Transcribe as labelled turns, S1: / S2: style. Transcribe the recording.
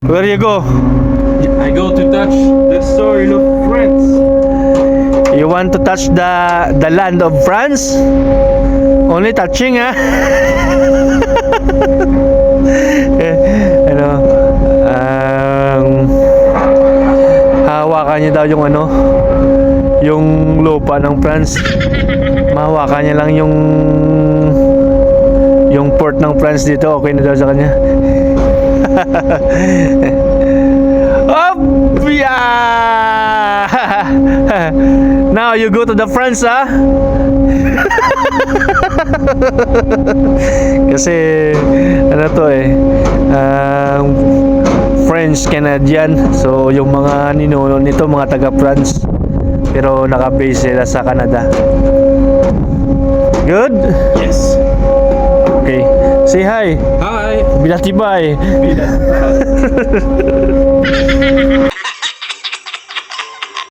S1: Where you go?
S2: I go to touch the soil of France.
S1: You want to touch the land of France? Only touching, ha? Ano? Hawakan niya daw yung ano, yung lupa ng France. Mahawakan niya lang yung port ng France dito. Okay na daw sa kanya. Up! Yeah! Now you go to the France, ha? Kasi ano to French Canadian. So yung mga ninuno nito mga taga France, pero naka-base sila sa Canada. Good?
S2: Yes.
S1: Okay. Say hi.
S2: Hi.
S1: Bilatibay.